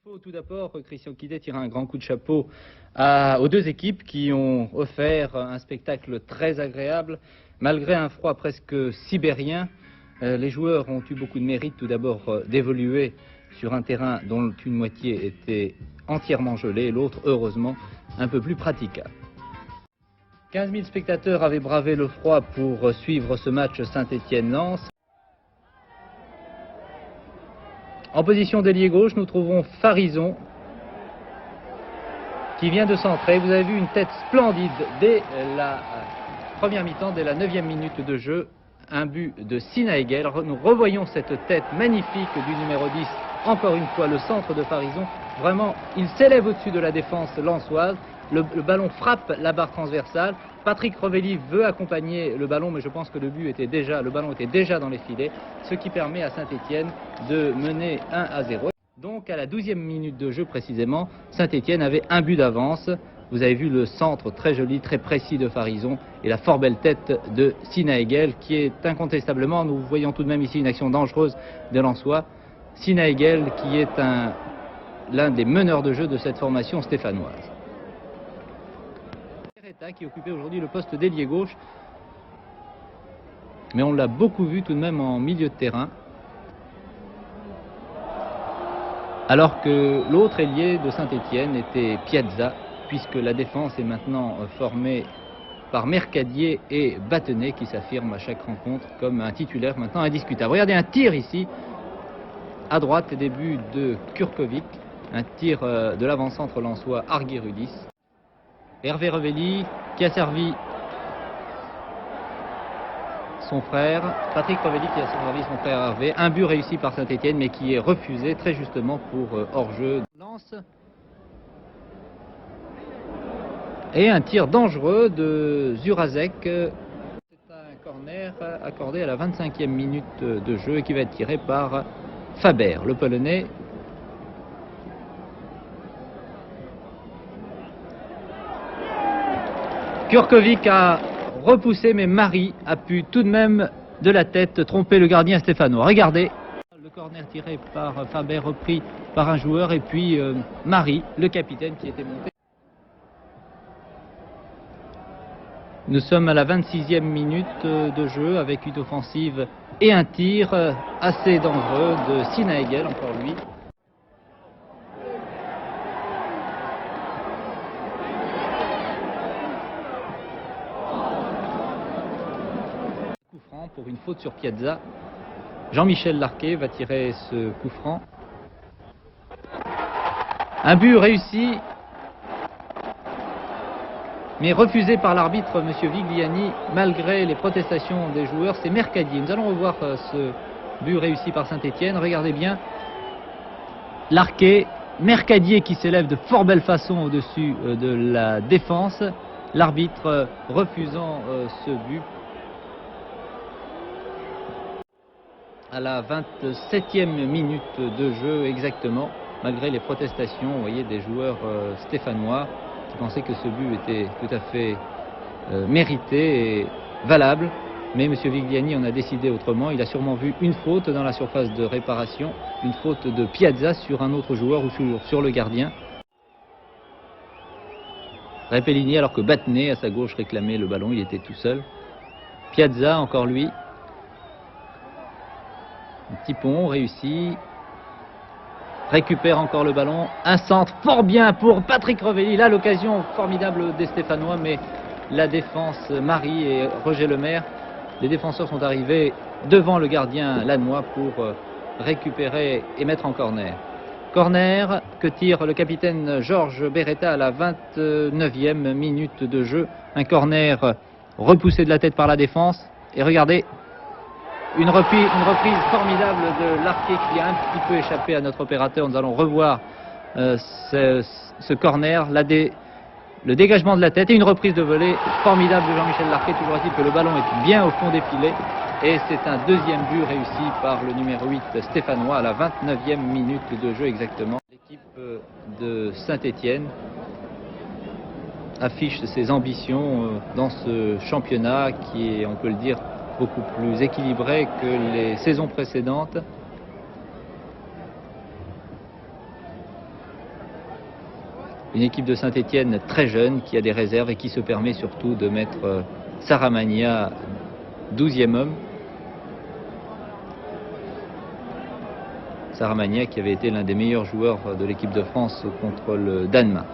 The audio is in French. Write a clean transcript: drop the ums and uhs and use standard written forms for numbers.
Faut tout d'abord, Christian Quidet tire un grand coup de chapeau aux deux équipes qui ont offert un spectacle très agréable. Malgré un froid presque sibérien, les joueurs ont eu beaucoup de mérite tout d'abord d'évoluer sur un terrain dont une moitié était entièrement gelée et l'autre, heureusement, un peu plus praticable. 15 000 spectateurs avaient bravé le froid pour suivre ce match Saint-Étienne-Lens. En position d'ailier gauche, nous trouvons Farison qui vient de centrer. Vous avez vu une tête splendide dès la première mi-temps, dès la 9e minute de jeu. Un but de Sina Egel. Nous revoyons cette tête magnifique du numéro 10. Encore une fois, le centre de Farison. Vraiment, il s'élève au-dessus de la défense lensoise. Le ballon frappe la barre transversale. Patrick Revelli veut accompagner le ballon, mais je pense que le ballon était déjà dans les filets, ce qui permet à Saint-Étienne de mener 1-0. Donc à la 12e minute de jeu précisément, Saint-Étienne avait un but d'avance. Vous avez vu le centre très joli, très précis de Farison et la fort belle tête de Sina Egel qui est incontestablement, nous voyons tout de même ici une action dangereuse de Lensois. Sina Egel qui est l'un des meneurs de jeu de cette formation stéphanoise. Qui occupait aujourd'hui le poste d'ailier gauche, mais on l'a beaucoup vu tout de même en milieu de terrain, alors que l'autre ailier de Saint-Étienne était Piazza, puisque la défense est maintenant formée par Mercadier et Battenet qui s'affirment à chaque rencontre comme un titulaire maintenant indiscutable. Regardez un tir ici à droite, début de Kurkovic, un tir de l'avant-centre lensois Argyrodis. Hervé Revelli qui a servi son frère, Patrick Revelli qui a servi son frère Hervé. Un but réussi par Saint-Étienne mais qui est refusé très justement pour hors-jeu. Lance. Et un tir dangereux de Zurazek. C'est un corner accordé à la 25e minute de jeu qui va être tiré par Faber, le Polonais. Kurkovic a repoussé, mais Marie a pu tout de même de la tête tromper le gardien stéphanois. Regardez, le corner tiré par Faber, repris par un joueur, et puis Marie, le capitaine qui était monté. Nous sommes à la 26e minute de jeu avec une offensive et un tir assez dangereux de Sina Egel, encore lui. Pour une faute sur Piazza. Jean-Michel Larquet va tirer ce coup franc. Un but réussi, mais refusé par l'arbitre, M. Vigliani, malgré les protestations des joueurs. C'est Mercadier. Nous allons revoir ce but réussi par Saint-Étienne. Regardez bien. Larquet, Mercadier qui s'élève de fort belle façon au-dessus de la défense. L'arbitre refusant ce but. À la 27e minute de jeu exactement, malgré les protestations, vous voyez, des joueurs stéphanois qui pensaient que ce but était tout à fait mérité et valable. Mais M. Vigliani en a décidé autrement. Il a sûrement vu une faute dans la surface de réparation, une faute de Piazza sur un autre joueur ou sur le gardien. Repellini, alors que Battenet à sa gauche réclamait le ballon, il était tout seul. Piazza, encore lui. Un petit pont réussi, récupère encore le ballon, un centre fort bien pour Patrick Revelli. Là, l'occasion formidable des Stéphanois, mais la défense, Marie et Roger Lemaire, les défenseurs sont arrivés devant le gardien lannois pour récupérer et mettre en corner. Corner que tire le capitaine Georges Beretta à la 29e minute de jeu. Un corner repoussé de la tête par la défense. Et regardez, une reprise formidable de Larquet qui a un petit peu échappé à notre opérateur. Nous allons revoir ce corner, le dégagement de la tête et une reprise de volée formidable de Jean-Michel Larquet. Toujours est-il que le ballon est bien au fond des filets et c'est un deuxième but réussi par le numéro 8 stéphanois à la 29e minute de jeu exactement. L'équipe de Saint-Étienne affiche ses ambitions dans ce championnat qui est, on peut le dire, beaucoup plus équilibré que les saisons précédentes. Une équipe de Saint-Étienne très jeune qui a des réserves et qui se permet surtout de mettre Saramagna 12e homme. Saramagna qui avait été l'un des meilleurs joueurs de l'équipe de France contre le Danemark.